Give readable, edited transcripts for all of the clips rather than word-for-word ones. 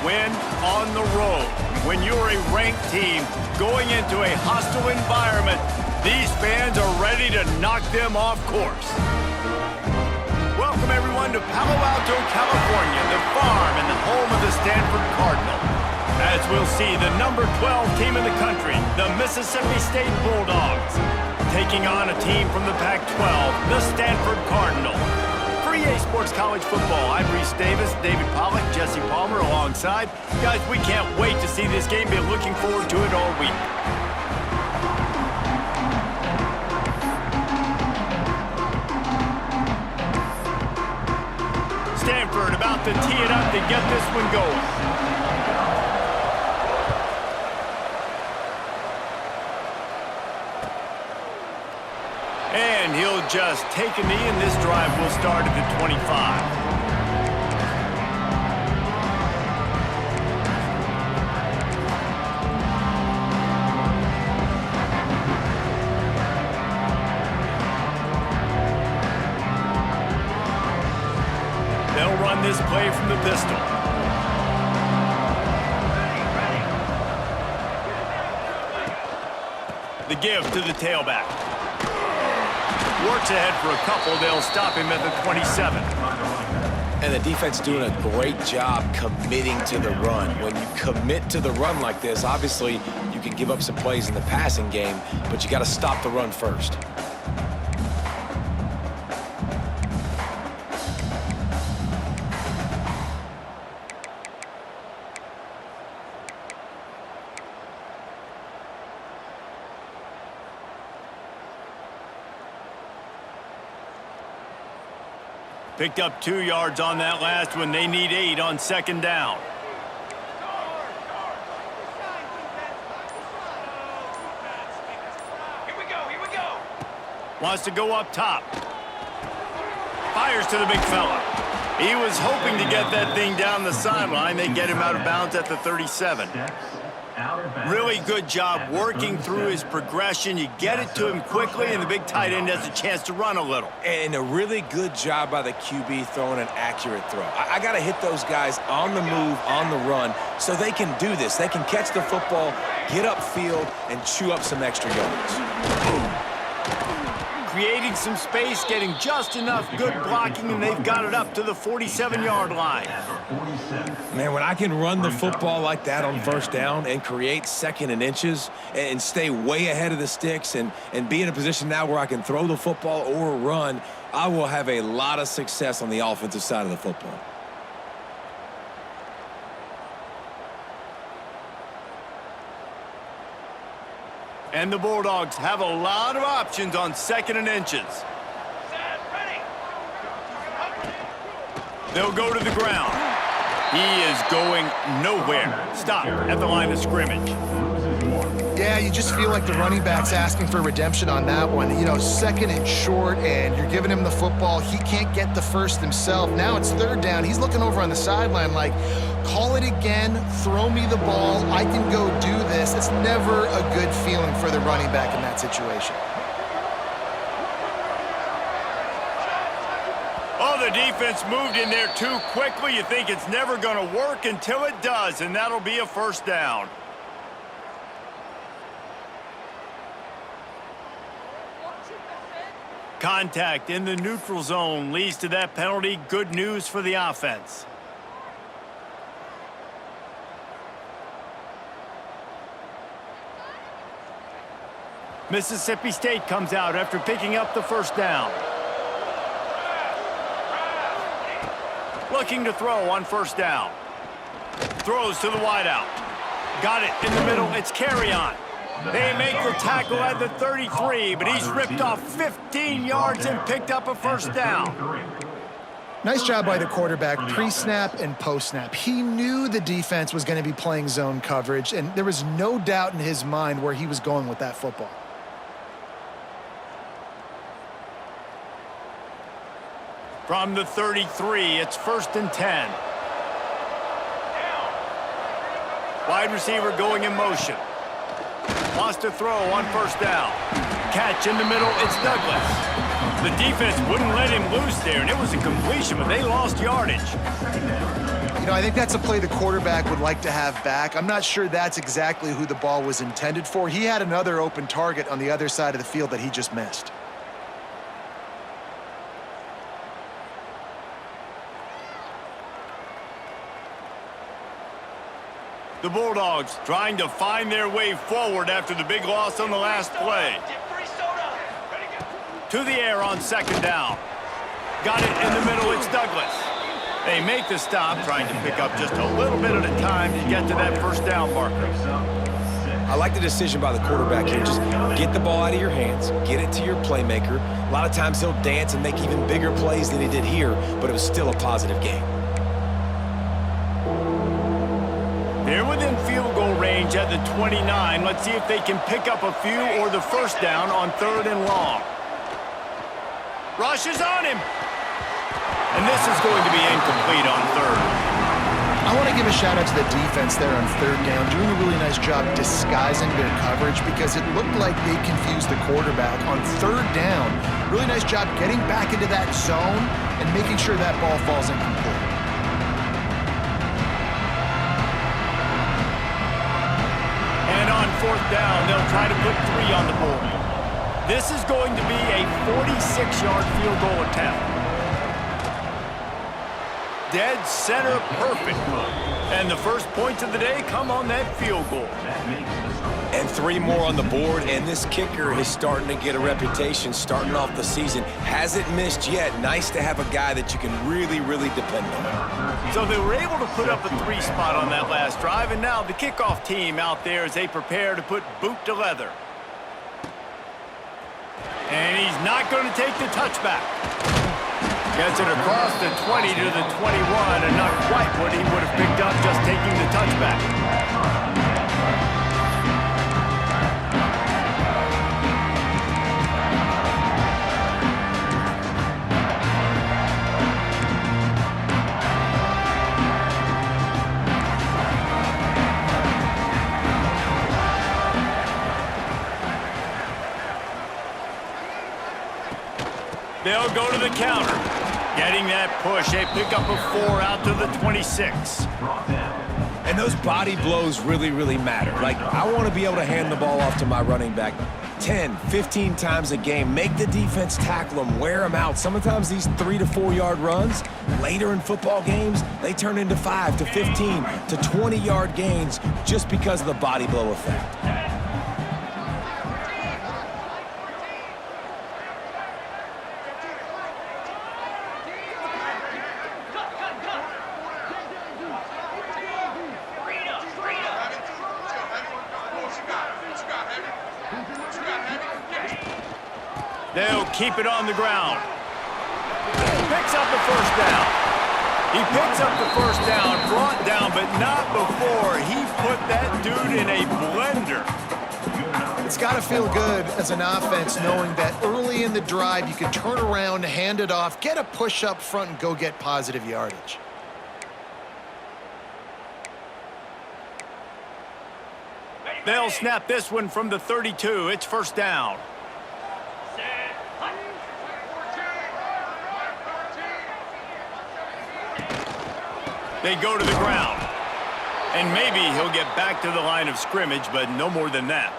win on the road. When you're a ranked team going into a hostile environment, these fans are ready to knock them off course. Welcome, everyone, to Palo Alto, California, the farm and the home of the Stanford Cardinal. As we'll see, the number 12 team in the country, the Mississippi State Bulldogs, taking on a team from the Pac-12, the Stanford Cardinal. For EA Sports College Football, I'm Reese Davis, David Pollack, Jesse Palmer alongside. Guys, we can't wait to see this game. Been looking forward to it all week. Stanford about to tee it up to get this one going. And he'll just take a knee, and this drive will start at the 25. They'll run this play from the pistol. The give to the tailback. Works ahead for a couple. They'll stop him at the 27. And the defense doing a great job committing to the run. When you commit to the run like this, obviously you can give up some plays in the passing game, but you got to stop the run first. Picked up 2 yards on that last one. They need 8 on second down. Here we go. Wants to go up top. Fires to the big fella. He was hoping to get that thing down the sideline. They get him out of bounds at the 37. Really good job working through his progression. You get it to him quickly, and the big tight end has a chance to run a little. And a really good job by the QB throwing an accurate throw. I got to hit those guys on the move, on the run, so they can do this. They can catch the football, get upfield, and chew up some extra yards. Creating some space, getting just enough good blocking, and they've got it up to the 47-yard line. Man, when I can run the football like that on first down and create second and inches and stay way ahead of the sticks and be in a position now where I can throw the football or run, I will have a lot of success on the offensive side of the football. And the Bulldogs have a lot of options on second and inches. They'll go to the ground. He is going nowhere. Stop at the line of scrimmage. Yeah, you just feel like the running back's asking for redemption on that one. You know, second and short, and you're giving him the football. He can't get the first himself. Now it's third down. He's looking over on the sideline like, call it again, throw me the ball, I can go do this. It's never a good feeling for the running back in that situation. Oh, the defense moved in there too quickly. You think it's never going to work until it does, and that'll be a first down. Contact in the neutral zone leads to that penalty. Good news for the offense. Mississippi State comes out after picking up the first down. Looking to throw on first down. Throws to the wideout. Got it in the middle. It's carry on. They make the tackle at the 33, but he's ripped off 15 yards and picked up a first down. Nice job by the quarterback, pre-snap and post-snap. He knew the defense was going to be playing zone coverage, and there was no doubt in his mind where he was going with that football. From the 33, it's 1st and 10. Wide receiver going in motion. Wants to throw on first down. Catch in the middle, it's Douglas. The defense wouldn't let him loose there, and it was a completion, but they lost yardage. You I think that's a play the quarterback would like to have back. I'm not sure that's exactly who the ball was intended for. He had another open target on the other side of the field that he just missed. The Bulldogs trying to find their way forward after the big loss on the last play. To the air on second down. Got it in the middle, it's Douglas. They make the stop, trying to pick up just a little bit at a time to get to that first down marker. I like the decision by the quarterback here. Just get the ball out of your hands, get it to your playmaker. A lot of times he'll dance and make even bigger plays than he did here, but it was still a positive game. They're within field goal range at the 29. Let's see if they can pick up a few or the first down on 3rd and long. Rush is on him. And this is going to be incomplete on 3rd. I want to give a shout out to the defense there on 3rd down, doing a really nice job disguising their coverage because it looked like they confused the quarterback on 3rd down. Really nice job getting back into that zone and making sure that ball falls incomplete. And on 4th down, they'll try to put 3 on the board. This is going to be a 46-yard field goal attempt. Dead center perfect. And the first points of the day come on that field goal. And 3 more on the board, and this kicker is starting to get a reputation starting off the season. Hasn't missed yet. Nice to have a guy that you can really, really depend on. So they were able to put up a 3 spot on that last drive, and now the kickoff team out there as they prepare to put boot to leather. And he's not going to take the touchback. Gets it across the 20 to the 21, and not quite what he would have picked up just taking the touchback. They'll go to the counter. Getting that push. They pick up a 4 out to the 26. And those body blows really, really matter. Like, I want to be able to hand the ball off to my running back 10, 15 times a game. Make the defense tackle them, wear them out. Sometimes these 3 to 4 yard runs, later in football games, they turn into 5 to 15 to 20 yard gains just because of the body blow effect. They'll keep it on the ground. Picks up the first down. He picks up the first down, brought down, but not before he put that dude in a blender. It's got to feel good as an offense knowing that early in the drive you can turn around, hand it off, get a push up front, and go get positive yardage. They'll snap this one from the 32. It's first down. They go to the ground. And maybe he'll get back to the line of scrimmage, but no more than that.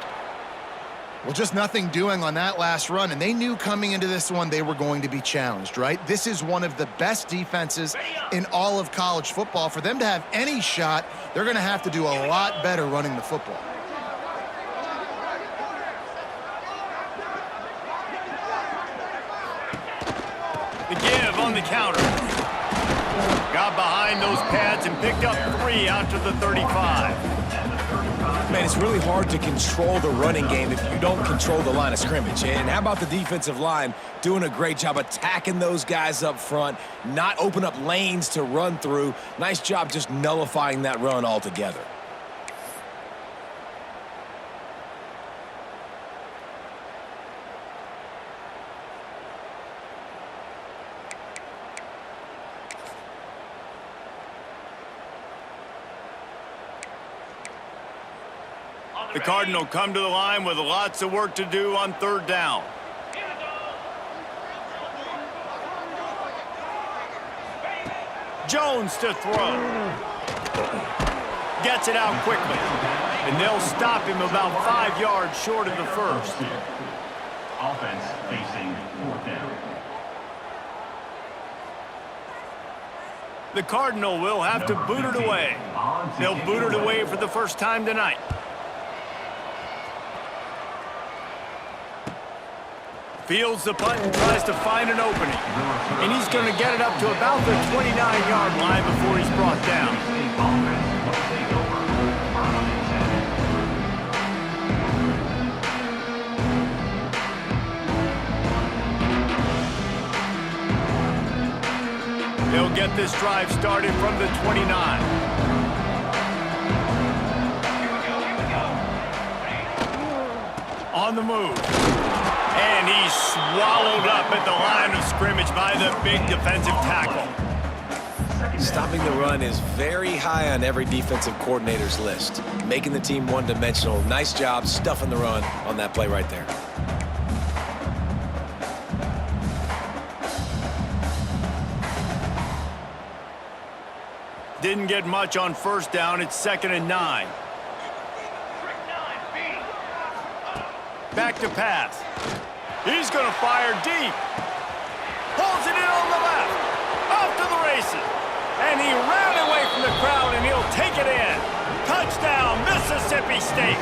Well, just nothing doing on that last run, and they knew coming into this one they were going to be challenged, right? This is one of the best defenses in all of college football. For them to have any shot, they're going to have to do a lot better running the football. The give on the counter. Got behind those pads and picked up 3 out to the 35. Man, it's really hard to control the running game if you don't control the line of scrimmage. And how about the defensive line doing a great job attacking those guys up front, not open up lanes to run through. Nice job just nullifying that run altogether. The Cardinal come to the line with lots of work to do on 3rd down. Jones to throw. Gets it out quickly. And they'll stop him about 5 yards short of the first. Offense facing 4th down. The Cardinal will have to boot it away. They'll boot it away for the first time tonight. Fields the punt and tries to find an opening. And he's going to get it up to about the 29-yard line before he's brought down. They'll get this drive started from the 29. On the move. And he's swallowed up at the line of scrimmage by the big defensive tackle. Stopping the run is very high on every defensive coordinator's list. Making the team one-dimensional. Nice job stuffing the run on that play right there. Didn't get much on first down. It's 2nd and 9. Back to pass. He's going to fire deep. Pulls it in on the left. Off to the races. And he ran away from the crowd, and he'll take it in. Touchdown, Mississippi State.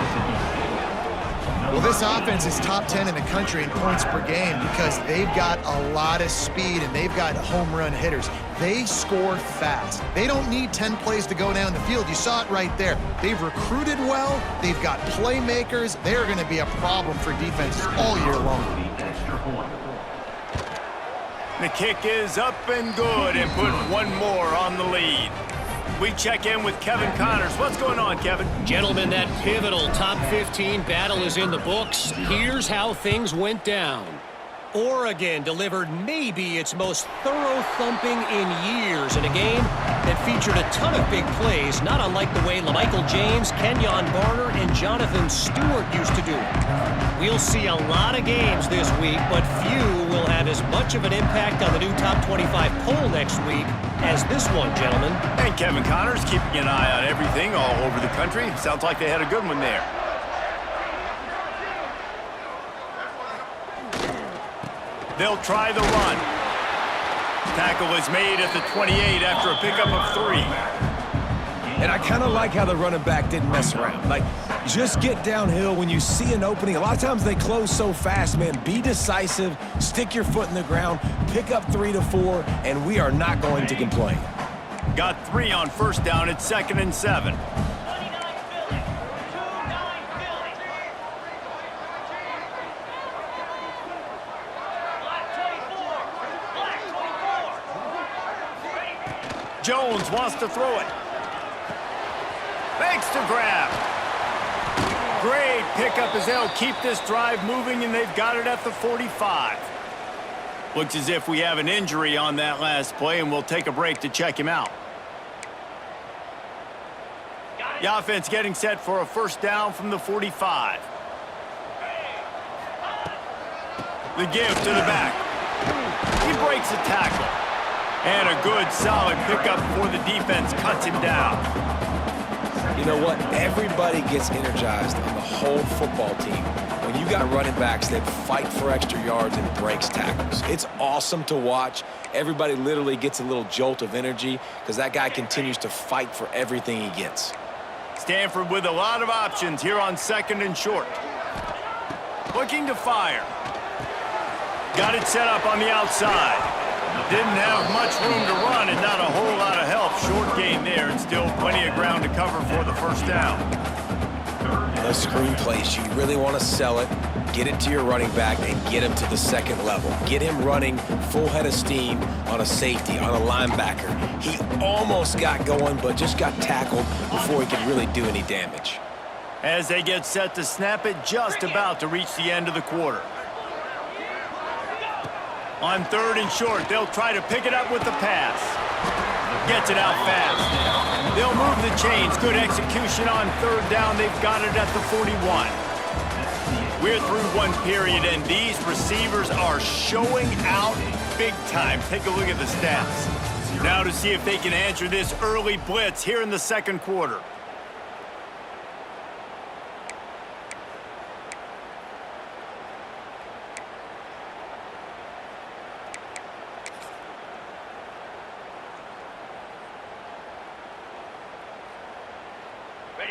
Well, this offense is top 10 in the country in points per game because they've got a lot of speed and they've got home run hitters. They score fast. They don't need 10 plays to go down the field. You saw it right there. They've recruited well. They've got playmakers. They're going to be a problem for defenses all year long. The kick is up and good and put one more on the lead. We check in with Kevin Connors. What's going on, Kevin? Gentlemen, that pivotal top 15 battle is in the books. Here's how things went down. Oregon delivered maybe its most thorough thumping in years in a game that featured a ton of big plays, not unlike the way LaMichael James, Kenyon Barner, and Jonathan Stewart used to do it. We'll see a lot of games this week, but few will have as much of an impact on the new top 25 poll next week as this one, gentlemen. And Kevin Connors keeping an eye on everything all over the country. Sounds like they had a good one there. They'll try the run. Tackle is made at the 28 after a pickup of 3. And I kind of like how the running back didn't mess around. Like, just get downhill when you see an opening. A lot of times they close so fast, man. Be decisive, stick your foot in the ground, pick up 3 to 4, and we are not going to complain. Got 3 on first down. It's 2nd and 7. Jones wants to throw it. Makes the grab. Great pickup as they'll keep this drive moving, and they've got it at the 45. Looks as if we have an injury on that last play, and we'll take a break to check him out. The offense getting set for a first down from the 45. The give to the back. He breaks a tackle. And a good, solid pickup before the defense cuts him down. You know what? Everybody gets energized on the whole football team. When you got running backs that fight for extra yards and breaks tackles, it's awesome to watch. Everybody literally gets a little jolt of energy because that guy continues to fight for everything he gets. Stanford with a lot of options here on 2nd and short. Looking to fire. Got it set up on the outside. Didn't have much room to run and not a whole lot of help. Short gain there and still plenty of ground to cover for the first down. Those screen plays, you really want to sell it, get it to your running back, and get him to the second level. Get him running full head of steam on a safety, on a linebacker. He almost got going, but just got tackled before he could really do any damage. As they get set to snap it, just about to reach the end of the quarter. On 3rd and short, they'll try to pick it up with the pass. Gets it out fast. They'll move the chains. Good execution on 3rd down. They've got it at the 41. We're through one period, and these receivers are showing out big time. Take a look at the stats. Now to see if they can answer this early blitz here in the second quarter.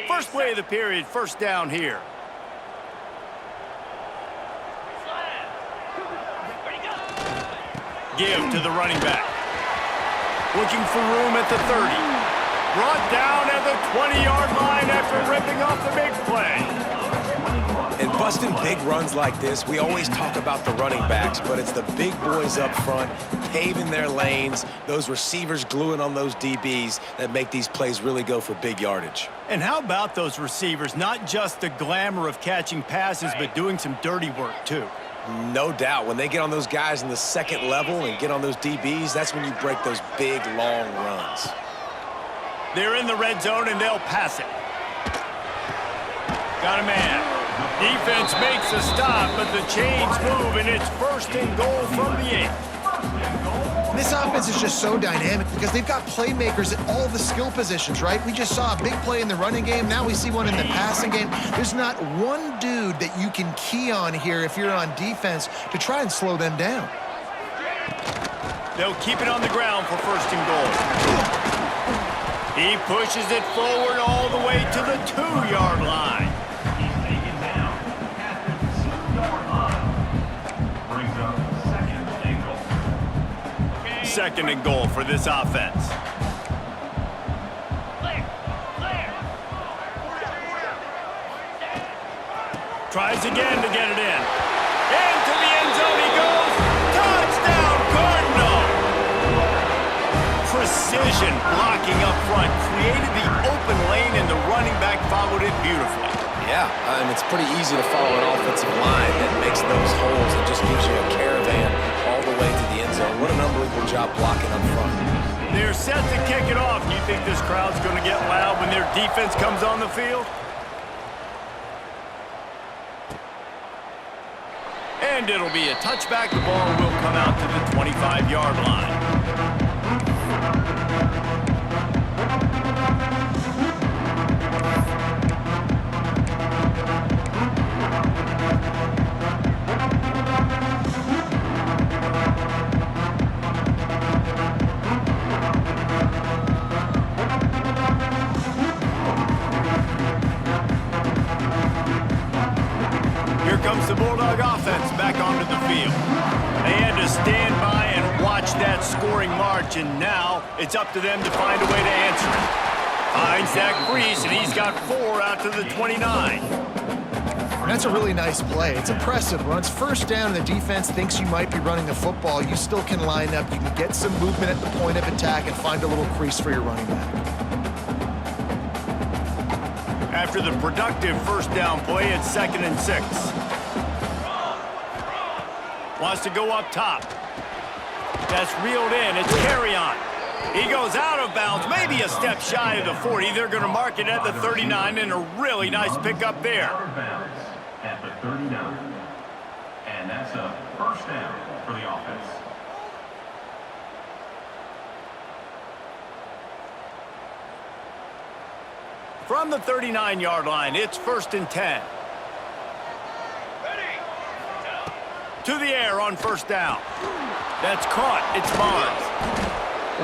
First play of the period, first down here. Give to the running back. Looking for room at the 30. Brought down at the 20-yard line after ripping off the big play. And busting big runs like this, we always talk about the running backs, but it's the big boys up front, paving their lanes, those receivers gluing on those DBs that make these plays really go for big yardage. And how about those receivers? Not just the glamour of catching passes, but doing some dirty work, too. No doubt. When they get on those guys in the second level and get on those DBs, that's when you break those big, long runs. They're in the red zone, and they'll pass it. Got a man. Defense makes a stop, but the chains move, and it's first and goal from the 8. This offense is just so dynamic because they've got playmakers at all the skill positions, right? We just saw a big play in the running game. Now we see one in the passing game. There's not one dude that you can key on here if you're on defense to try and slow them down. They'll keep it on the ground for first and goal. He pushes it forward all the way to the 2-yard line. He's taken down at the 2-yard line. Brings up second and goal. Second and goal for this offense. Tries again to get it in. Into the end zone he goes. Touchdown, Cardinal! Precision blocking up front. Created the open lane, and the running back followed it beautifully. Yeah, and it's pretty easy to follow an offensive line that makes those holes and just gives you a caravan all the way to the end zone. What an unbelievable job blocking up front. They're set to kick it off. Do you think this crowd's going to get loud when their defense comes on the field? And it'll be a touchback. The ball will come out to the 25-yard line. Here comes the Bulldog offense back onto the field. They had to stand by and watch that scoring march, and now it's up to them to find a way to answer it. Finds that crease, and he's got 4 out to the 29. And that's a really nice play. It's impressive. When it's first down and the defense thinks you might be running the football, you still can line up. You can get some movement at the point of attack and find a little crease for your running back. After the productive first down play, it's 2nd and 6. Wants to go up top. That's reeled in. It's carry on. He goes out of bounds, maybe a step shy of the 40. They're going to mark it at the 39, and a really nice pickup there. Out of bounds at the 39. And that's a first down for the offense. From the 39-yard line, it's 1st and 10. To the air on first down. That's caught. It's Barnes.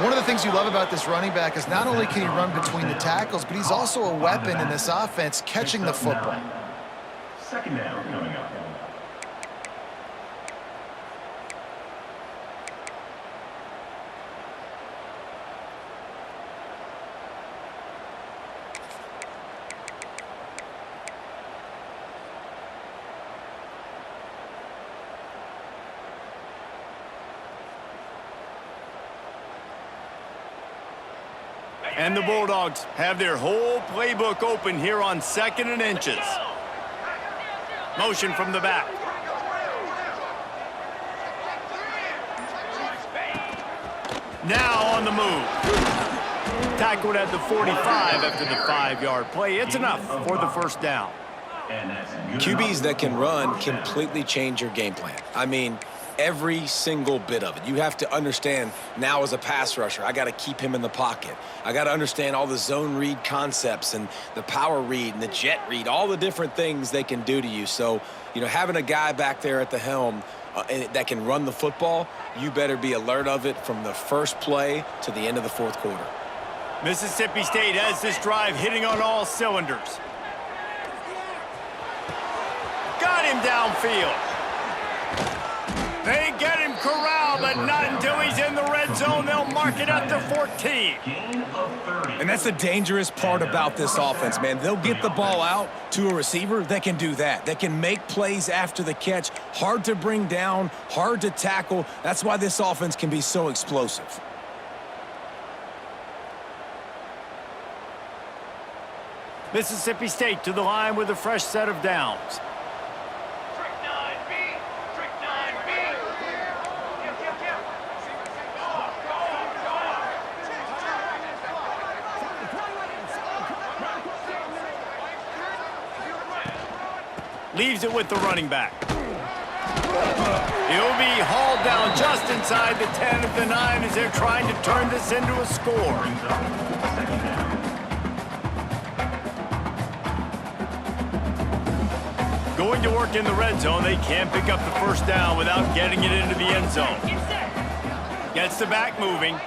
One of the things you love about this running back is not only can he run between the tackles, but he's also a weapon in this offense catching the football. Second down coming up. And the Bulldogs have their whole playbook open here on 2nd and inches. Motion from the back. Now on the move. Tackled at the 45 after the 5-yard play. It's enough for the first down. QBs that can run completely change your game plan. I mean, Every single bit of it. You have to understand now as a pass rusher, I got to keep him in the pocket. I got to understand all the zone read concepts and the power read and the jet read, all the different things they can do to you. So, having a guy back there at the helm that can run the football, you better be alert of it from the first play to the end of the fourth quarter. Mississippi State has this drive hitting on all cylinders. Got him downfield. They get him corralled, but not until he's in the red zone. They'll mark it at the 14. And that's the dangerous part about this offense, man. They'll get the ball out to a receiver. They can do that. They can make plays after the catch. Hard to bring down, hard to tackle. That's why this offense can be so explosive. Mississippi State to the line with a fresh set of downs. Leaves it with the running back. He'll be hauled down just inside the 10 of the 9 as they're trying to turn this into a score. Going to work in the red zone, they can't pick up the first down without getting it into the end zone. Gets the back moving.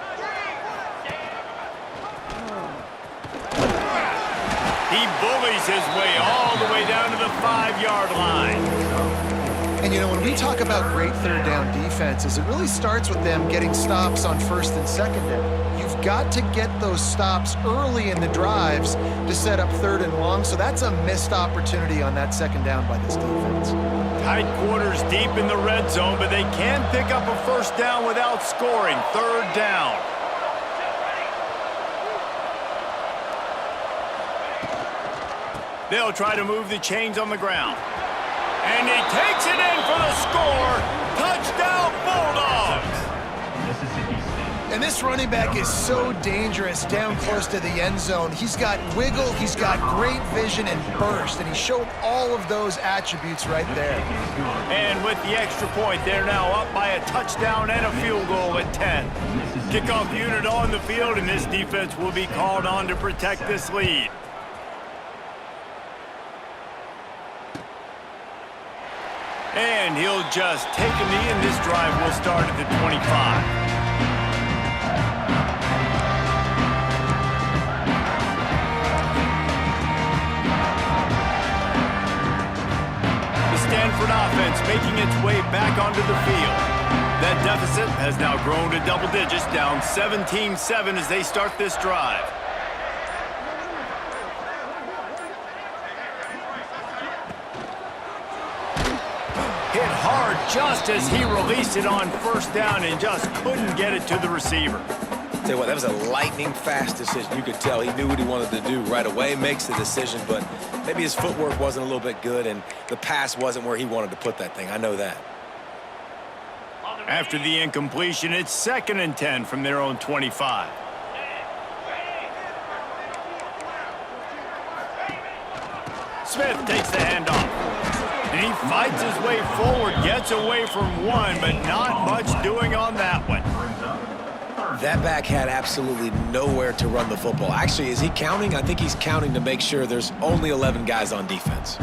He bullies his way all the way down to the 5-yard line. And when we talk about great third down defenses, it really starts with them getting stops on first and second down. You've got to get those stops early in the drives to set up third and long, so that's a missed opportunity on that second down by this defense. Tight quarters deep in the red zone, but they can pick up a first down without scoring. Third down. They'll try to move the chains on the ground. And he takes it in for the score. Touchdown, Bulldogs! And this running back is so dangerous down close to the end zone. He's got wiggle, he's got great vision and burst, and he showed all of those attributes right there. And with the extra point, they're now up by a touchdown and a field goal at 10. Kickoff unit on the field, and this defense will be called on to protect this lead. And he'll just take a knee, and this drive will start at the 25. The Stanford offense making its way back onto the field. That deficit has now grown to double digits, down 17-7 as they start this drive. Hit hard just as he released it on first down and just couldn't get it to the receiver. Tell you what, that was a lightning-fast decision. You could tell he knew what he wanted to do right away, makes the decision, but maybe his footwork wasn't a little bit good, and the pass wasn't where he wanted to put that thing. I know that. After the incompletion, it's 2nd and 10 from their own 25. Smith takes the handoff. And he fights his way forward, gets away from one, but not much doing on that one. That back had absolutely nowhere to run the football. Actually, is he counting? I think he's counting to make sure there's only 11 guys on defense.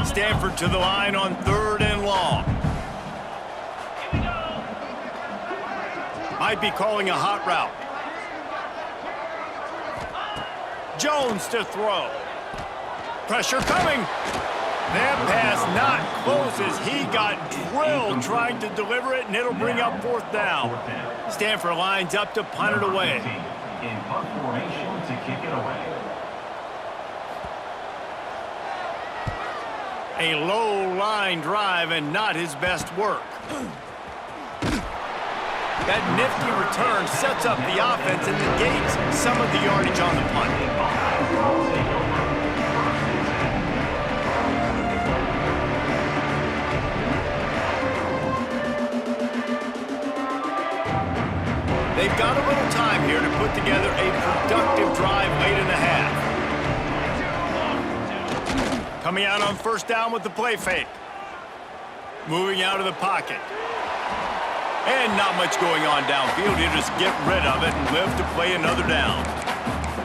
Stanford to the line on 3rd and long. Might be calling a hot route. Jones to throw. Pressure coming. That pass not close as he got drilled trying to deliver it, and it'll bring up 4th down. Stanford lines up to punt it away. In punt formation to kick it away. A low line drive and not his best work. That nifty return sets up the offense and negates some of the yardage on the punt. They've got a little time here to put together a productive drive late in the half. Coming out on first down with the play fake. Moving out of the pocket. And not much going on downfield. He'll just get rid of it and live to play another down.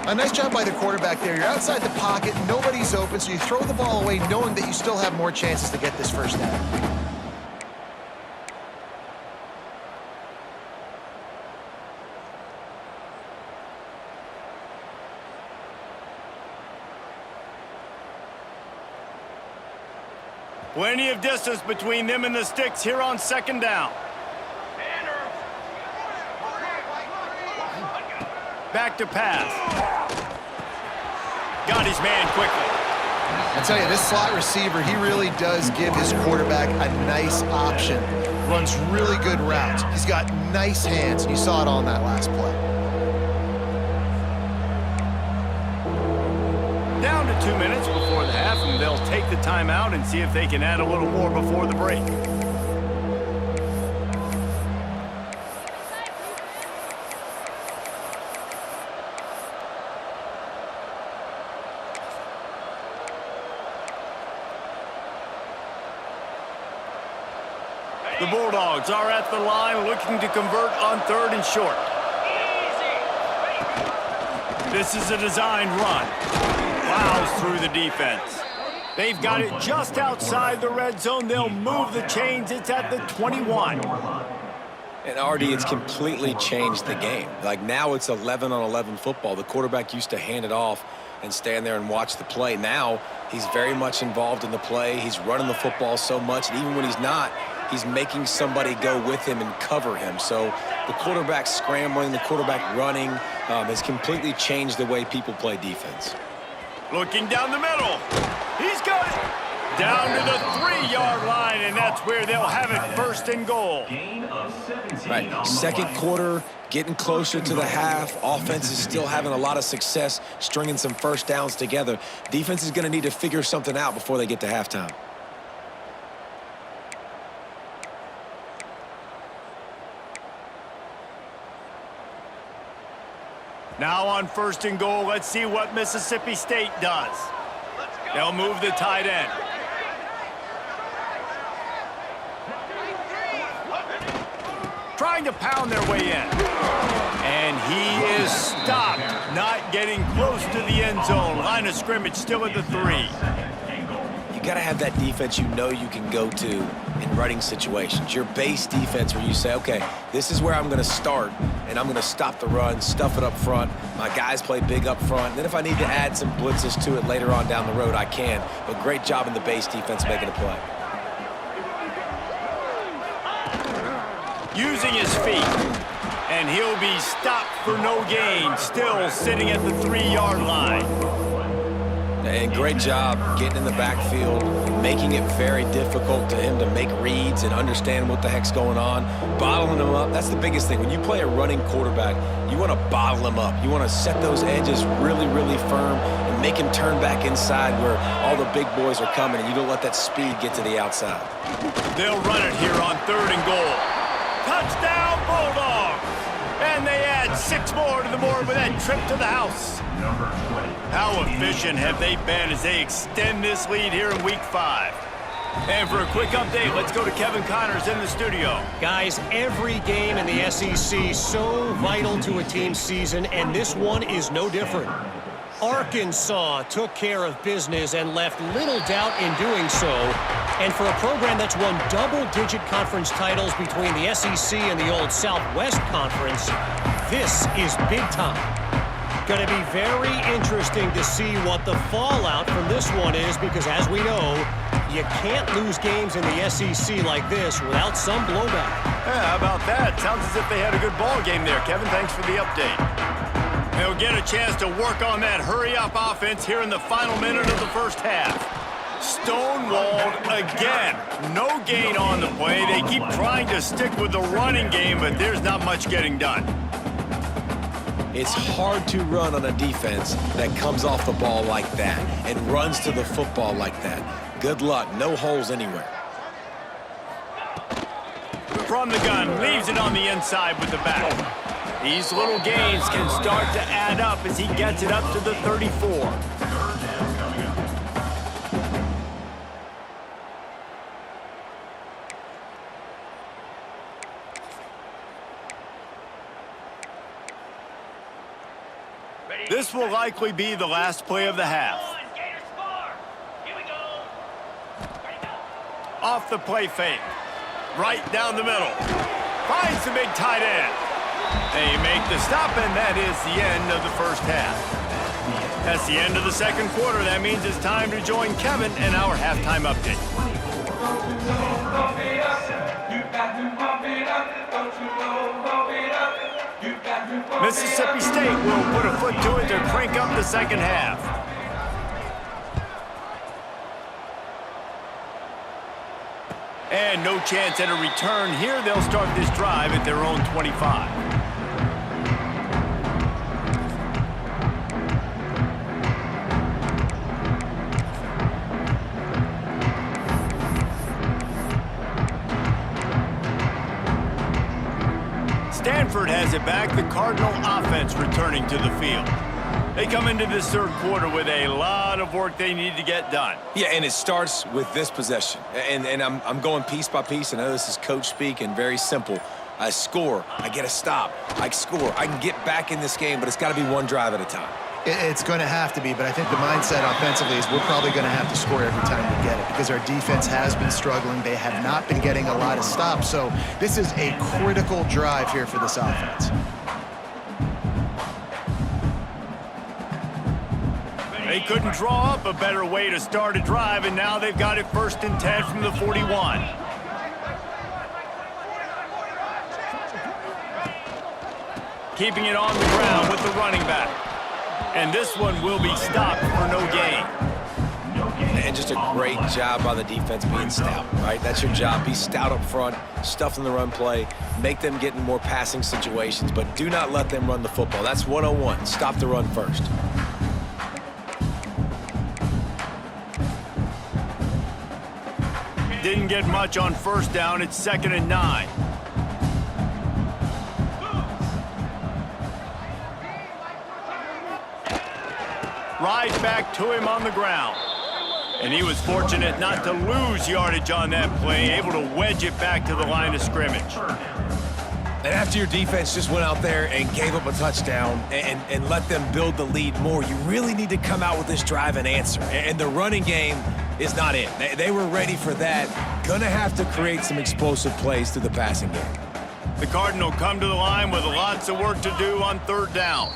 A nice job by the quarterback there. You're outside the pocket, nobody's open, so you throw the ball away knowing that you still have more chances to get this first down. Plenty of distance between them and the sticks here on second down. Back to pass. Got his man quickly. I tell you, this slot receiver, he really does give his quarterback a nice option. Runs really good routes. He's got nice hands, and you saw it on that last play. Down to 2 minutes before the half, and they'll take the timeout and see if they can add a little more before the break. The Bulldogs are at the line looking to convert on 3rd and short. This is a designed run. Plows through the defense. They've got it just outside the red zone. They'll move the chains. It's at the 21. And Artie, it's completely changed the game. Like now it's 11-on-11 football. The quarterback used to hand it off and stand there and watch the play. Now he's very much involved in the play. He's running the football so much, and even when he's not, he's making somebody go with him and cover him. So the quarterback scrambling, the quarterback running has completely changed the way people play defense. Looking down the middle. He's got it. Down to the 3-yard line, and that's where they'll have it, 1st and goal. Right, second quarter, getting closer to the half. Offense is still having a lot of success stringing some first downs together. Defense is going to need to figure something out before they get to halftime. Now on 1st and goal, let's see what Mississippi State does. They'll move the tight end. Trying to pound their way in. And he is stopped, not getting close to the end zone. Line of scrimmage still at the 3. You got to have that defense you know you can go to in running situations. Your base defense where you say, okay, this is where I'm going to start, and I'm going to stop the run, stuff it up front. My guys play big up front. Then if I need to add some blitzes to it later on down the road, I can. But great job in the base defense making a play. Using his feet. And he'll be stopped for no gain. Still sitting at the 3-yard line. And great job getting in the backfield, making it very difficult to him to make reads and understand what the heck's going on, bottling him up. That's the biggest thing. When you play a running quarterback, you want to bottle him up. You want to set those edges really, really firm and make him turn back inside where all the big boys are coming, and you don't let that speed get to the outside. They'll run it here on 3rd and goal. Touchdown, Bulldogs! And they add 6 more to the board with that trip to the house. How efficient have they been as they extend this lead here in Week 5? And for a quick update, let's go to Kevin Connors in the studio. Guys, every game in the SEC so vital to a team's season, and this one is no different. Arkansas took care of business and left little doubt in doing so. And for a program that's won double-digit conference titles between the SEC and the old Southwest Conference, this is big time. Going to be very interesting to see what the fallout from this one is, because as we know, you can't lose games in the SEC like this without some blowback. Yeah, how about that? Sounds as if they had a good ball game there, Kevin. Thanks for the update. They'll get a chance to work on that hurry-up offense here in the final minute of the first half. Stonewalled again. No gain on the play. They keep trying to stick with the running game, but there's not much getting done. It's hard to run on a defense that comes off the ball like that and runs to the football like that. Good luck. No holes anywhere. From the gun, leaves it on the inside with the back. These little gains can start to add up as he gets it up to the 34. This will likely be the last play of the half. Off the play fake. Right down the middle. Finds the big tight end. They make the stop, and that is the end of the first half. That's the end of the second quarter. That means it's time to join Kevin in our halftime update. Mississippi State will put a foot to it to crank up the second half. And no chance at a return here. They'll start this drive at their own 25. Stanford has it back. The Cardinal offense returning to the field. They come into this third quarter with a lot of work they need to get done. Yeah, and it starts with this possession. And I'm going piece by piece. I know this is coach speak and very simple. I score. I get a stop. I score. I can get back in this game, but it's got to be one drive at a time. It's going to have to be, but I think the mindset offensively is we're probably going to have to score every time we get it because our defense has been struggling. They have not been getting a lot of stops, so this is a critical drive here for this offense. They couldn't draw up a better way to start a drive, and now they've got it 1st and 10 from the 41. Keeping it on the ground with the running back. And this one will be stopped for no gain. And just a great job by the defense being stout, right? That's your job. Be stout up front, stuff in the run play, make them get in more passing situations, but do not let them run the football. That's 101. Stop the run first. Didn't get much on 1st down. It's 2nd and 9. Right back to him on the ground. And he was fortunate not to lose yardage on that play, able to wedge it back to the line of scrimmage. And after your defense just went out there and gave up a touchdown and let them build the lead more, you really need to come out with this drive and answer. And the running game is not in. They were ready for that. Gonna have to create some explosive plays through the passing game. The Cardinal come to the line with lots of work to do on 3rd down.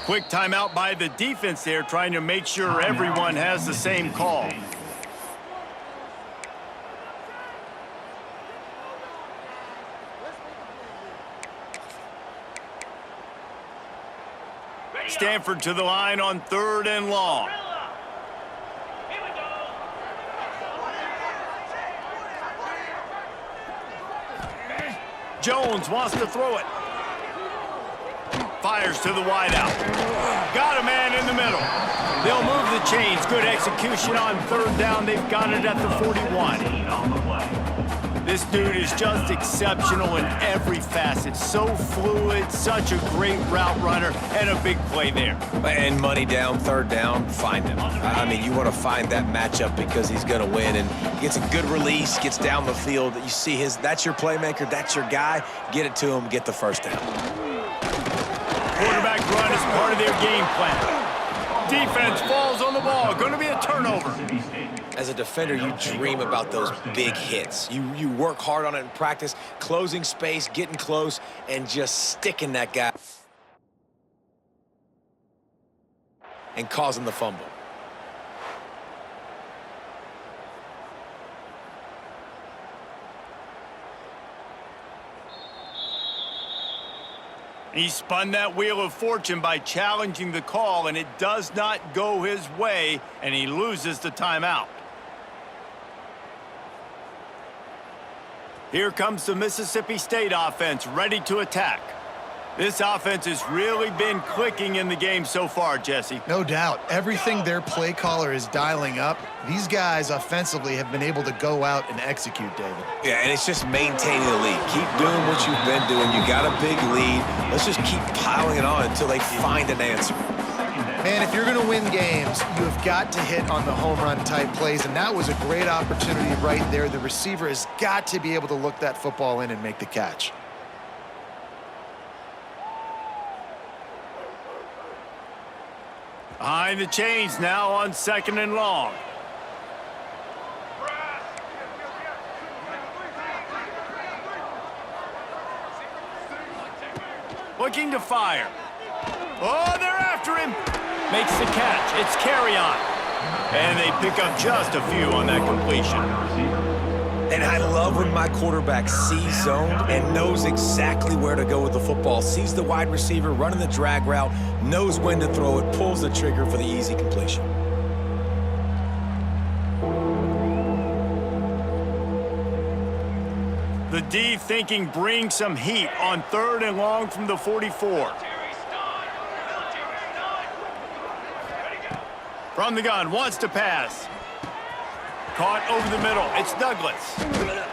Quick timeout by the defense there, trying to make sure everyone has the same call. Stanford to the line on 3rd and long. Jones wants to throw it. Fires to the wideout. Got a man in the middle. They'll move the chains. Good execution on 3rd down. They've got it at the 41. This dude is just exceptional in every facet. So fluid, such a great route runner, and a big play there. And money down, 3rd down, find him. I mean, you want to find that matchup because he's going to win. And he gets a good release, gets down the field. You see that's your playmaker, that's your guy. Get it to him, get the 1st down. Quarterback run is part of their game plan. Defense falls on the ball. Going to be a turnover. As a defender, you dream about those big hits. You work hard on it in practice, closing space, getting close, and just sticking that guy and causing the fumble. He spun that wheel of fortune by challenging the call, and it does not go his way, and he loses the timeout. Here comes the Mississippi State offense, ready to attack. This offense has really been clicking in the game so far, Jesse. No doubt. Everything their play caller is dialing up, these guys offensively have been able to go out and execute, David. Yeah, and it's just maintaining the lead. Keep doing what you've been doing. You got a big lead. Let's just keep piling it on until they find an answer. Man, if you're going to win games, you have got to hit on the home run type plays, and that was a great opportunity right there. The receiver has got to be able to look that football in and make the catch. Behind the chains now on 2nd and long. Looking to fire. Oh, they're after him. Makes the catch. It's carry on. And they pick up just a few on that completion. And I love when my quarterback sees zone and knows exactly where to go with the football. Sees the wide receiver running the drag route, knows when to throw it, pulls the trigger for the easy completion. The D thinking bring some heat on 3rd and long from the 44. From the gun, wants to pass. Caught over the middle. It's Douglas.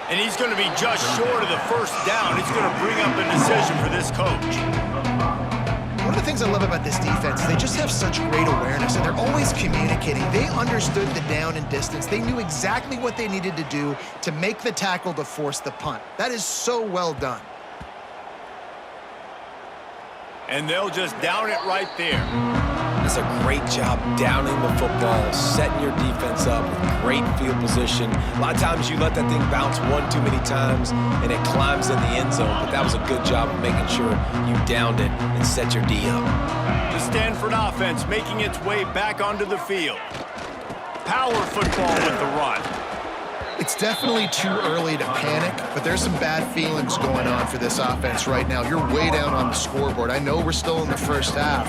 And he's going to be just short of the first down. It's going to bring up a decision for this coach. One of the things I love about this defense is they just have such great awareness, and they're always communicating. They understood the down and distance. They knew exactly what they needed to do to make the tackle to force the punt. That is so well done. And they'll just down it right there. That's a great job downing the football, setting your defense up with great field position. A lot of times you let that thing bounce one too many times and it climbs in the end zone, but that was a good job of making sure you downed it and set your D up. The Stanford offense making its way back onto the field. Power football with the run. It's definitely too early to panic, but there's some bad feelings going on for this offense right now. You're way down on the scoreboard. I know we're still in the first half,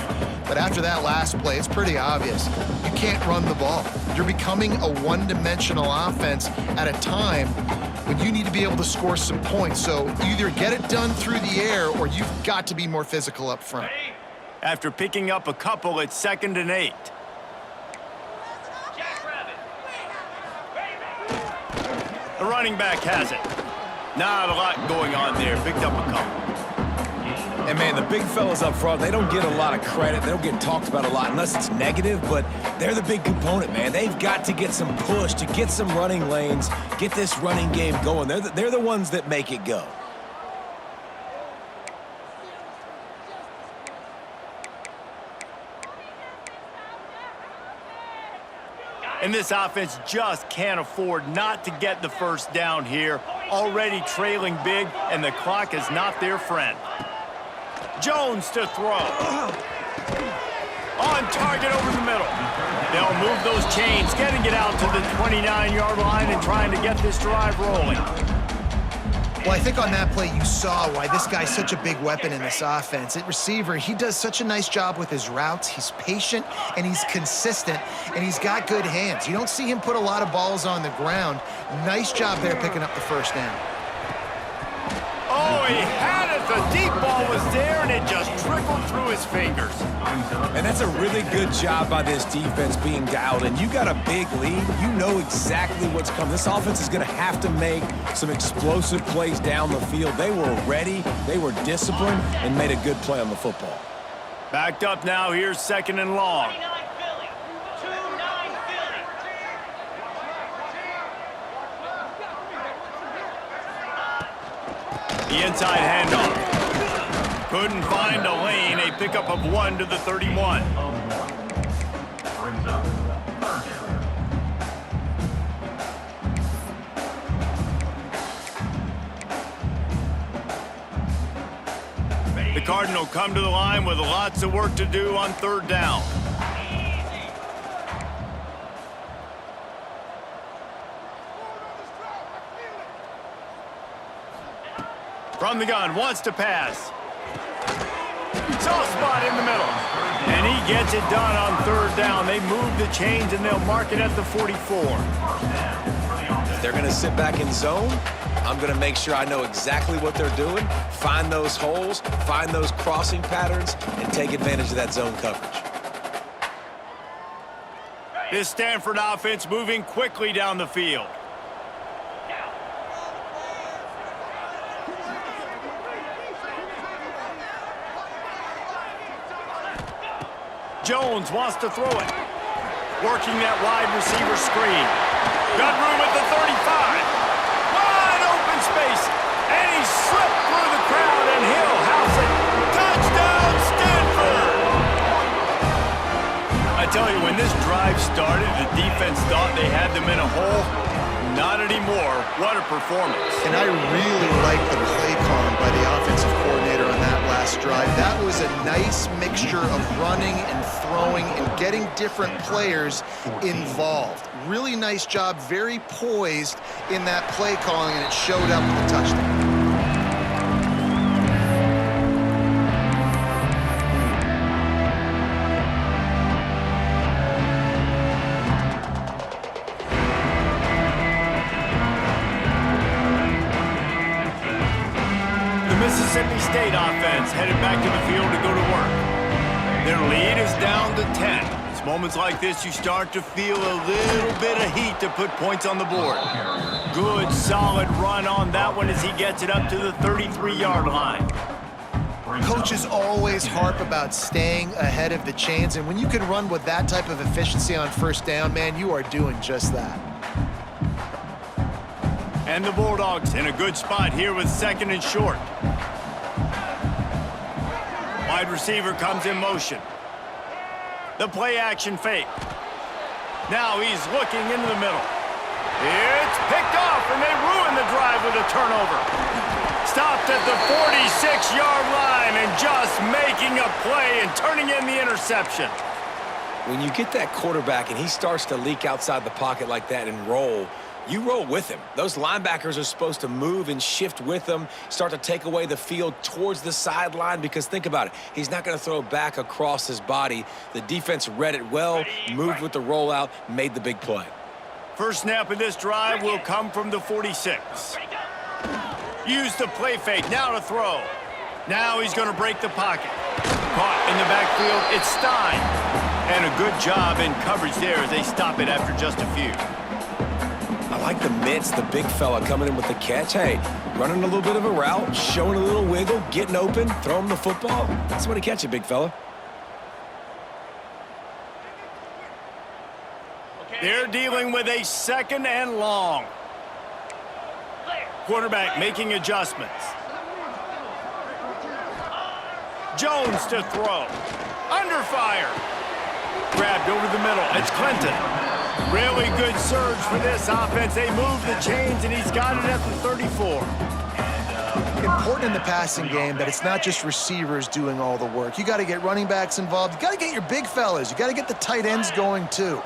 but after that last play, it's pretty obvious. You can't run the ball. You're becoming a one-dimensional offense at a time when you need to be able to score some points. So either get it done through the air or you've got to be more physical up front. After picking up a couple, it's 2nd and 8. The running back has it. Not a lot going on there. Picked up a couple. And, man, the big fellas up front, they don't get a lot of credit. They don't get talked about a lot unless it's negative, but they're the big component, man. They've got to get some push, to get some running lanes, get this running game going. They're the ones that make it go. And this offense just can't afford not to get the first down here. Already trailing big, and the clock is not their friend. Jones to throw. On target over the middle. They'll move those chains, getting it out to the 29-yard line and trying to get this drive rolling. Well, I think on that play you saw why this guy's such a big weapon in this offense. At receiver, he does such a nice job with his routes. He's patient, and he's consistent, and he's got good hands. You don't see him put a lot of balls on the ground. Nice job there picking up the first down. Oh, he had it. The deep ball was there, and it just trickled through his fingers. And that's a really good job by this defense being dialed in. You got a big lead. You know exactly what's coming. This offense is going to have to make some explosive plays down the field. They were ready, they were disciplined, and made a good play on the football. Backed up now. Here's 2nd and long. The inside handoff. Couldn't find a lane. A pickup of 1 to the 31. The Cardinal come to the line with lots of work to do on 3rd down. From the gun, wants to pass. Soft spot in the middle. And he gets it done on 3rd down. They move the chains, and they'll mark it at the 44. If they're going to sit back in zone, I'm going to make sure I know exactly what they're doing, find those holes, find those crossing patterns, and take advantage of that zone coverage. This Stanford offense moving quickly down the field. Jones wants to throw it. Working that wide receiver screen. Got room at the 35. Wide open space. And he slipped through the crowd, and he'll house it. Touchdown, Stanford! A tell you, when this drive started, the defense thought they had them in a hole. Not anymore. What a performance. And I really like the play calling by the offensive coordinator on that last drive. That was a nice mixture of running and throwing and getting different players involved. Really nice job, very poised in that play calling, and it showed up with the touchdown. Mississippi State offense headed back to the field to go to work. Their lead is down to 10. It's moments like this you start to feel a little bit of heat to put points on the board. Good, solid run on that one as he gets it up to the 33-yard line. Coaches always harp about staying ahead of the chains, and when you can run with that type of efficiency on first down, man, you are doing just that. And the Bulldogs in a good spot here with second and short. Wide receiver comes in motion. The play action fake. Now he's looking into the middle. It's picked off, and they ruin the drive with a turnover. Stopped at the 46-yard line and just making a play and turning in the interception. When you get that quarterback and he starts to leak outside the pocket like that and roll, you roll with him. Those linebackers are supposed to move and shift with him, start to take away the field towards the sideline, because think about it. He's not going to throw back across his body. The defense read it well, moved with the rollout, made the big play. First snap of this drive will come from the 46. Use the play fake, now to throw. Now he's going to break the pocket. Caught in the backfield, it's Stein. And a good job in coverage there as they stop it after just a few. I like the mitts, the big fella coming in with the catch. Hey, running a little bit of a route, showing a little wiggle, getting open, throwing the football. That's what he catch it, big fella. They're dealing with a second and long. Quarterback making adjustments. Jones to throw. Under fire. Grabbed over the middle. It's Clinton. Really good surge for this offense. They move the chains, and he's got it at the 34. Important in the passing game that it's not just receivers doing all the work. You got to get running backs involved. You got to get your big fellas. You got to get the tight ends going too.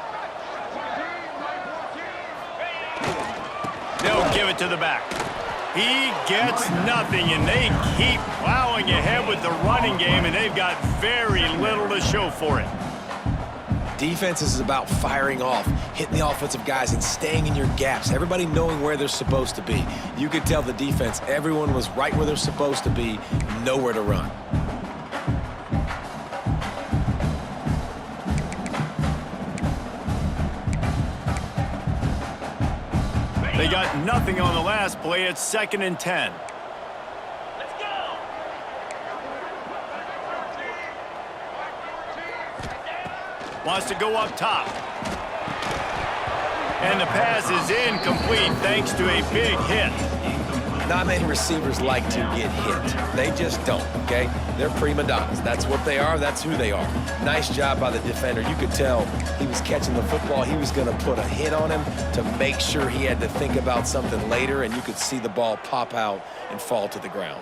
They'll give it to the back. He gets nothing, and they keep plowing ahead with the running game, and they've got very little to show for it. Defense is about firing off, hitting the offensive guys, and staying in your gaps. Everybody knowing where they're supposed to be. You could tell the defense, everyone was right where they're supposed to be, nowhere to run. They got nothing on the last play. It's 2nd and 10. Let's go. Wants to go up top. And the pass is incomplete thanks to a big hit. Not many receivers like to get hit. They just don't, okay? They're prima donnas. That's what they are. That's who they are. Nice job by the defender. You could tell he was catching the football. He was going to put a hit on him to make sure he had to think about something later, and you could see the ball pop out and fall to the ground.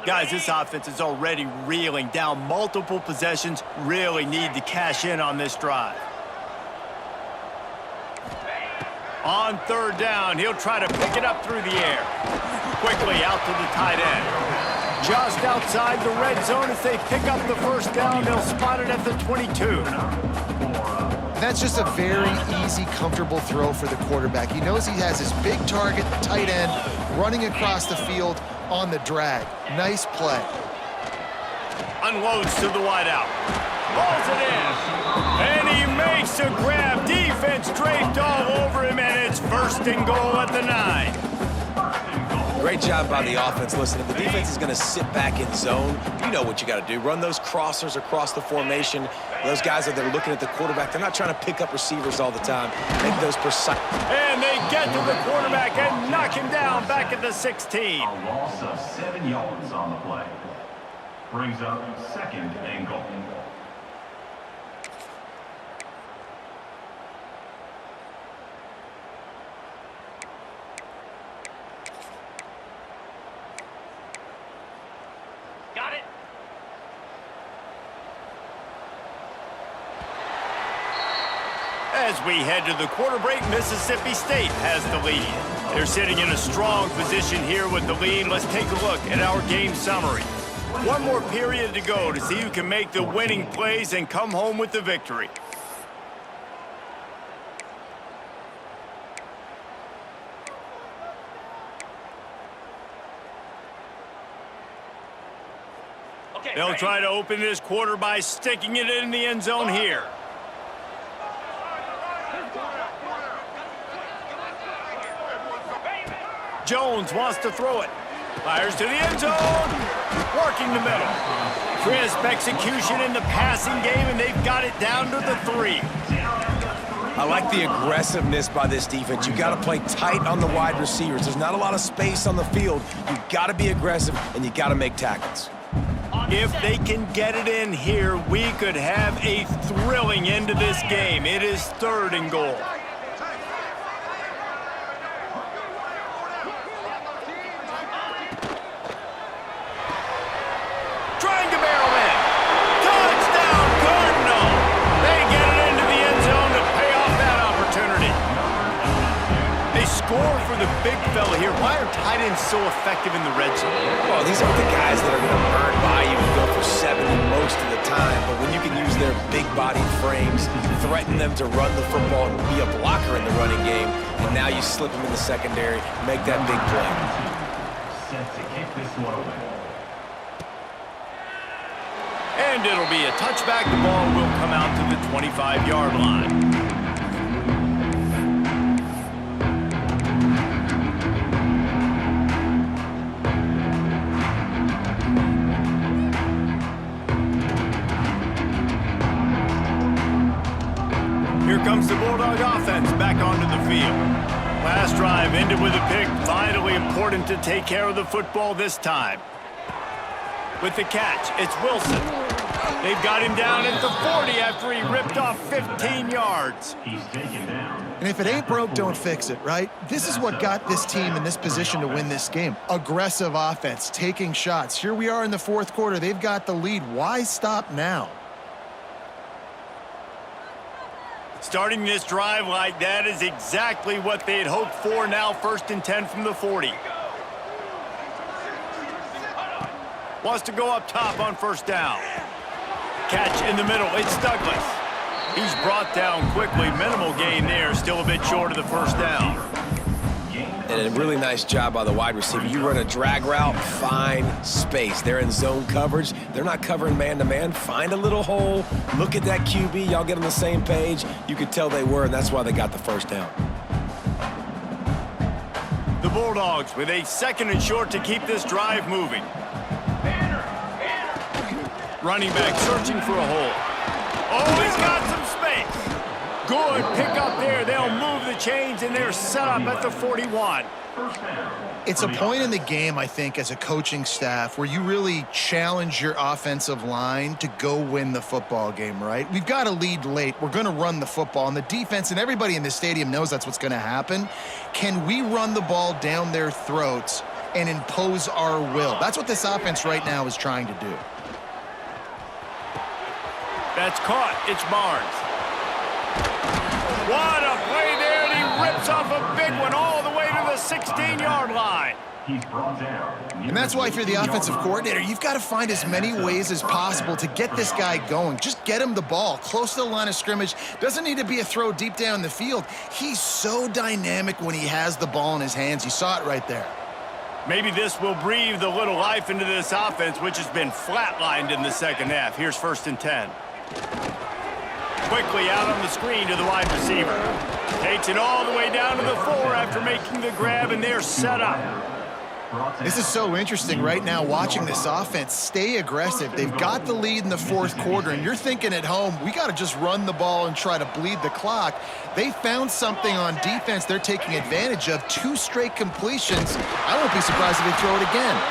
Guys, this offense is already reeling down multiple possessions. Really need to cash in on this drive. On 3rd down, he'll try to pick it up through the air. Quickly out to the tight end. Just outside the red zone as they pick up the 1st down. They'll spot it at the 22. That's just a very easy, comfortable throw for the quarterback. He knows he has his big target, the tight end, running across the field on the drag. Nice play. Unloads to the wideout. Balls it in. And he makes a grab. Defense draped all over him, and it's 1st and goal at the 9. Great job by the offense. Listen, if the defense is going to sit back in zone, you know what you got to do. Run those crossers across the formation. Those guys that are looking at the quarterback, they're not trying to pick up receivers all the time. Make those precise. And they get to the quarterback and knock him down back at the 16. A loss of 7 yards on the play. Brings up second and goal. Got it. As we head to the quarter break, Mississippi State has the lead. They're sitting in a strong position here with the lead. Let's take a look at our game summary. One more period to go to see who can make the winning plays and come home with the victory. They'll try to open this quarter by sticking it in the end zone here. Jones wants to throw it. Fires to the end zone. Working the middle. Crisp execution in the passing game, and they've got it down to the 3. I like the aggressiveness by this defense. You got to play tight on the wide receivers. There's not a lot of space on the field. You got to be aggressive, and you got to make tackles. If they can get it in here, we could have a thrilling end to this game. It is 3rd and goal. Trying to barrel in. Touchdown, Cardinal! They get it into the end zone to pay off that opportunity. They score for the big fella here. Why are tight ends so effective in the red zone? Well, these aren't the guys that are going to burn by you and go for 70 most of the time, but when you can use their big-bodied frames, threaten them to run the football and be a blocker in the running game, and now you slip them in the secondary, make that big play. Set to kick this one away. And it'll be a touchback. The ball will come out to the 25-yard line. Here comes the Bulldog offense back onto the field. Last drive ended with a pick. Vitally important to take care of the football this time. With the catch, it's Wilson. They've got him down at the 40 after he ripped off 15 yards. He's taken down. And if it ain't broke, don't fix it, right? This is what got this team in this position to win this game. Aggressive offense, taking shots. Here we are in the 4th quarter. They've got the lead. Why stop now? Starting this drive like that is exactly what they had hoped for. Now 1st and 10 from the 40. Wants to go up top on 1st down. Catch in the middle. It's Douglas. He's brought down quickly. Minimal gain there. Still a bit short of the 1st down. And a really nice job by the wide receiver. You run a drag route, find space. They're in zone coverage. They're not covering man-to-man. Find a little hole. Look at that QB. Y'all get on the same page. You could tell they were, and that's why they got the 1st down. The Bulldogs with a 2nd and short to keep this drive moving. Running back searching for a hole. Oh, he's got some space. Good pick up there. They'll move the chains, and they're set up at the 41. It's a point in the game, I think, as a coaching staff where you really challenge your offensive line to go win the football game, right? We've got a lead late. We're going to run the football, and the defense and everybody in the stadium knows that's what's going to happen. Can we run the ball down their throats and impose our will? That's what this offense right now is trying to do. That's caught. It's Barnes. What a play there, and he rips off a big one all the way to the 16-yard line. He's brought down. And that's why if you're the offensive coordinator, you've got to find as many ways as possible to get this guy going. Just get him the ball close to the line of scrimmage. Doesn't need to be a throw deep down the field. He's so dynamic when he has the ball in his hands. You saw it right there. Maybe this will breathe a little life into this offense, which has been flatlined in the 2nd half. Here's 1st and 10. Quickly out on the screen to the wide receiver. Takes it all the way down to the 4 after making the grab, and they're set up. This is so interesting right now watching this offense stay aggressive. They've got the lead in the fourth quarter, and you're thinking at home, we got to just run the ball and try to bleed the clock. They found something on defense they're taking advantage of. 2 straight completions. I won't be surprised if they throw it again.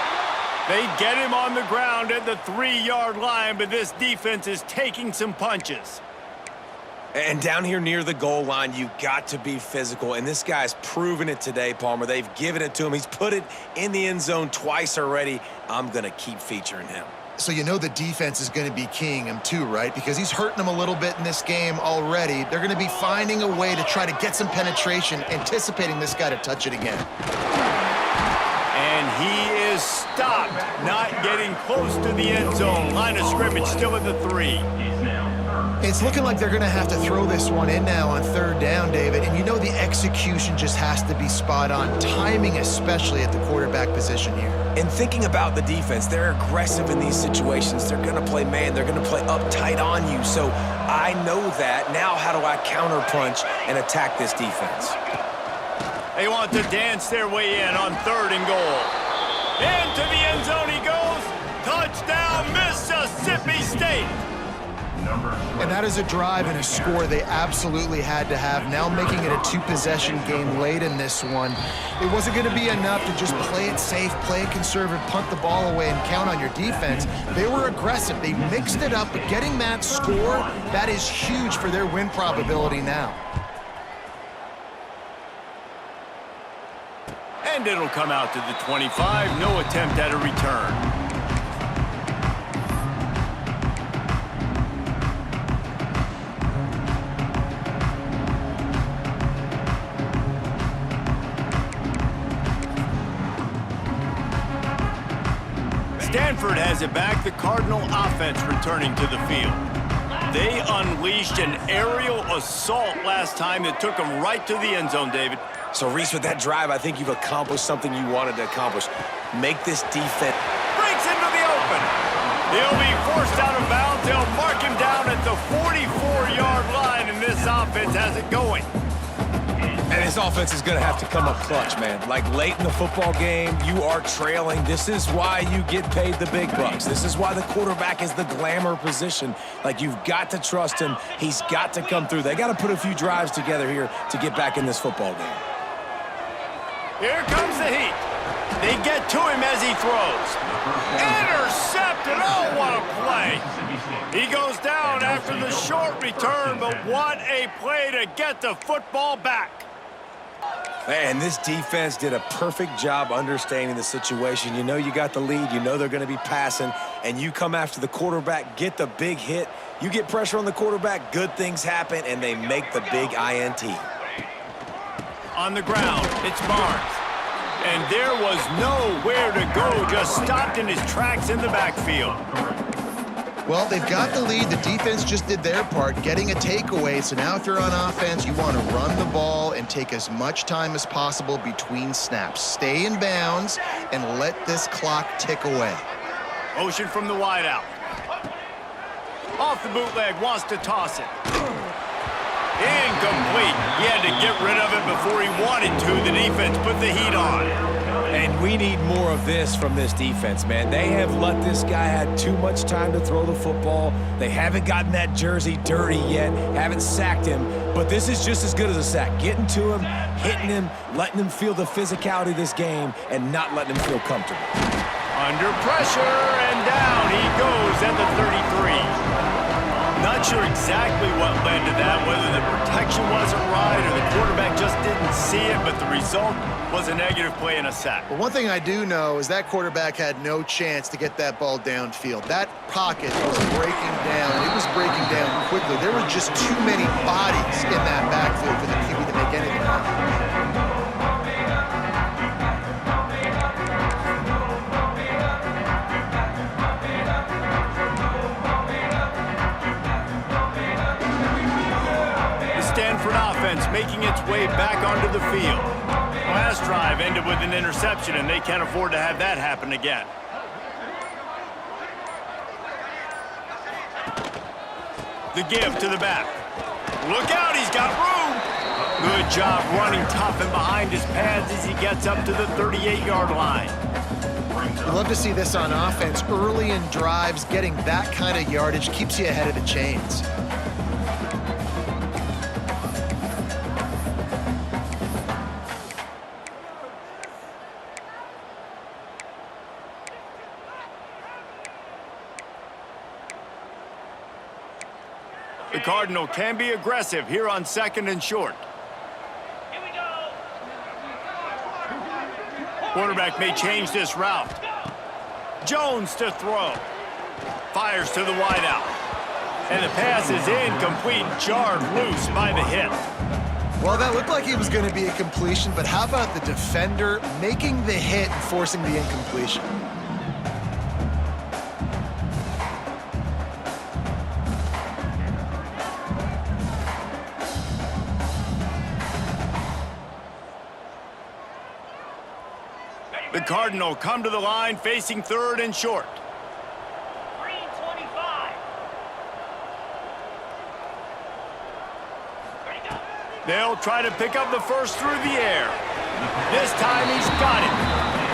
They get him on the ground at the 3-yard line, but this defense is taking some punches. And down here near the goal line, you got to be physical. And this guy's proven it today, Palmer. They've given it to him. He's put it in the end zone twice already. I'm going to keep featuring him. So you know the defense is going to be keying him too, right? Because he's hurting them a little bit in this game already. They're going to be finding a way to try to get some penetration, anticipating this guy to touch it again. And he is stopped, not getting close to the end zone. Line of scrimmage still at the 3. It's looking like they're going to have to throw this one in now on 3rd down, David. And you know the execution just has to be spot on. Timing especially at the quarterback position here. And thinking about the defense, they're aggressive in these situations. They're going to play man. They're going to play uptight on you. So I know that. Now how do I counterpunch and attack this defense? They want to dance their way in on 3rd and goal. Into the end zone he goes. Touchdown, Mississippi State. And that is a drive and a score they absolutely had to have. Now making it a 2-possession game late in this one. It wasn't going to be enough to just play it safe, play it conservative, punt the ball away, and count on your defense. They were aggressive. They mixed it up, but getting that score, that is huge for their win probability now. And it'll come out to the 25. No attempt at a return. Stanford has it back. The Cardinal offense returning to the field. They unleashed an aerial assault last time that took them right to the end zone, David. So, Reese, with that drive, I think you've accomplished something you wanted to accomplish. Make this defense. Breaks into the open. He'll be forced out of bounds. They'll mark him down at the 44-yard line, and this offense has it going. And this offense is going to have to come up clutch, man. Like late in the football game, you are trailing. This is why you get paid the big bucks. This is why the quarterback is the glamour position. Like, you've got to trust him. He's got to come through. They got to put a few drives together here to get back in this football game. Here comes the heat. They get to him as he throws. Intercepted. Oh, what a play. He goes down after the short return, but what a play to get the football back. Man, this defense did a perfect job understanding the situation. You know you got the lead. You know they're going to be passing. And you come after the quarterback, get the big hit. You get pressure on the quarterback, good things happen, and they make the big INT. On the ground, it's Barnes. And there was nowhere to go, just stopped in his tracks in the backfield. Well, they've got the lead. The defense just did their part, getting a takeaway. So now if you're on offense, you want to run the ball and take as much time as possible between snaps. Stay in bounds and let this clock tick away. Motion from the wideout. Off the bootleg, wants to toss it. Incomplete. He had to get rid of it before he wanted to. The defense put the heat on. And we need more of this from this defense, man. They have let this guy have too much time to throw the football. They haven't gotten that jersey dirty yet, haven't sacked him. But this is just as good as a sack. Getting to him, hitting him, letting him feel the physicality of this game, and not letting him feel comfortable. Under pressure, and down he goes at the 33. Not sure exactly what led to that, whether the protection wasn't right or the quarterback just didn't see it, but the result was a negative play and a sack. But one thing I do know is that quarterback had no chance to get that ball downfield. That pocket was breaking down. It was breaking down quickly. There were just too many bodies in that backfield for the QB to make anything happen. Stanford offense making its way back onto the field. Last drive ended with an interception, and they can't afford to have that happen again. The give to the back. Look out, he's got room. Good job running tough and behind his pads as he gets up to the 38-yard line. love to see this on offense. Early in drives, getting that kind of yardage keeps you ahead of the chains. The Cardinal can be aggressive here on 2nd and short. Here we go. Quarterback may change this route. Jones to throw. Fires to the wideout. And the pass is incomplete, jarred loose by the hit. Well, that looked like it was going to be a completion, but how about the defender making the hit and forcing the incompletion? The Cardinal come to the line facing 3rd and short. Green 25. Ready to go. They'll try to pick up the first through the air. This time he's got it.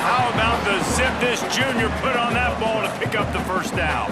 How about the zip this junior put on that ball to pick up the first down?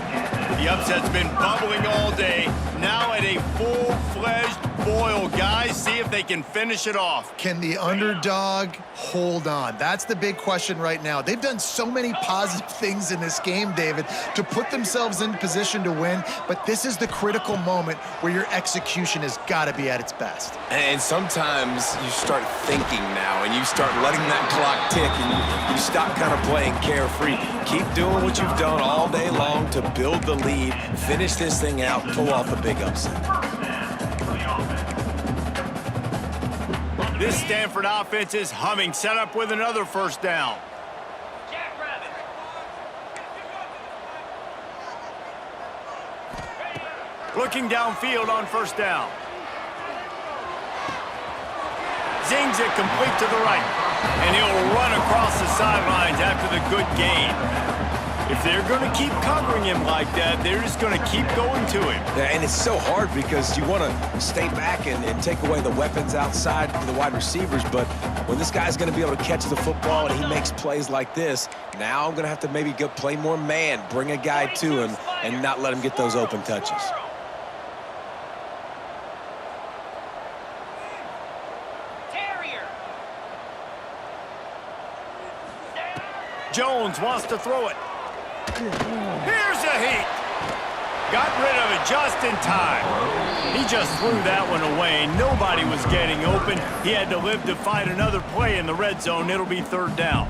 The upset's been bubbling all day. Now at a full-fledged boil. Guys, see if they can finish it off. Can the underdog hold on? That's the big question right now. They've done so many positive things in this game, David, to put themselves in position to win, but this is the critical moment where your execution has got to be at its best. And sometimes you start thinking now, and you start letting that clock tick, and you stop kind of playing carefree. Keep doing what you've done all day long to build the lead, finish this thing out, pull off the big upset. This Stanford offense is humming, set up with another first down. Jackrabbit. Looking downfield on first down. Zings it complete to the right. And he'll run across the sidelines after the good gain. If they're going to keep covering him like that, they're just going to keep going to him. Yeah, and it's so hard because you want to stay back and take away the weapons outside for the wide receivers, but when this guy's going to be able to catch the football and he makes plays like this, now I'm going to have to maybe go play more man, bring a guy to him, and not let him get those open touches. Terrier. Jones wants to throw it. Here's a heat. Got rid of it just in time. He just threw that one away. Nobody was getting open. He had to live to find another play in the red zone. It'll be 3rd down.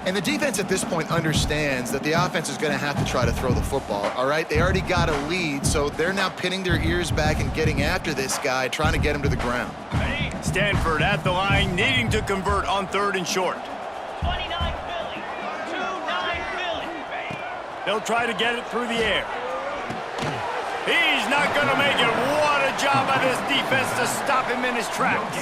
And the defense at this point understands that the offense is going to have to try to throw the football, all right? They already got a lead, so they're now pinning their ears back and getting after this guy, trying to get him to the ground. Stanford at the line, needing to convert on 3rd and short. 29 Philly. 29 Philly. They'll try to get it through the air. He's not going to make it. What a job by this defense to stop him in his tracks.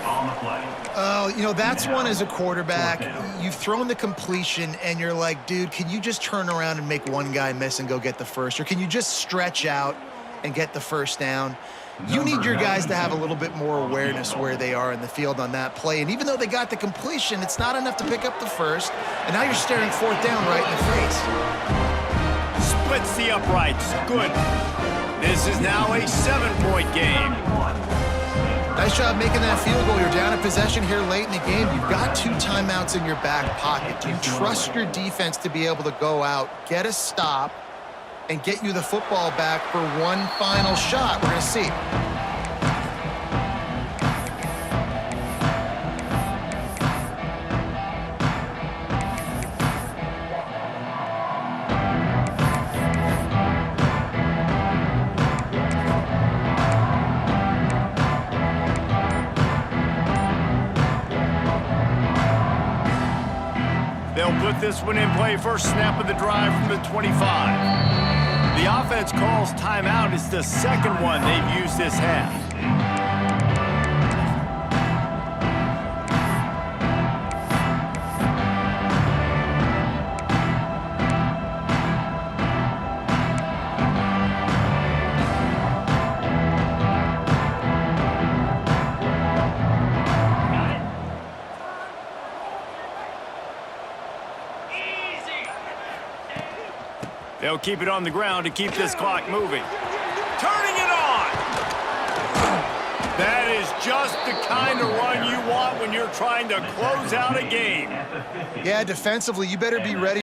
On the play. Oh, you know, that's one as a quarterback. You've thrown the completion, and you're like, dude, can you just turn around and make one guy miss and go get the first? Or can you just stretch out and get the first down? You need your guys to have a little bit more awareness where they are in the field on that play. And even though they got the completion, it's not enough to pick up the first. And now you're staring 4th down right in the face. Splits the uprights. Good. This is now a 7-point game. Nice job making that field goal. You're down a possession here late in the game. You've got 2 timeouts in your back pocket. Do you trust your defense to be able to go out, get a stop, and get you the football back for one final shot? We're going to see. They'll put this one in play. First snap of the drive from the 25. The offense calls timeout. It's the 2nd one they've used this half. They'll keep it on the ground to keep this clock moving. Turning it on! That is just the kind of run you want when you're trying to close out a game. Yeah, defensively, you better be ready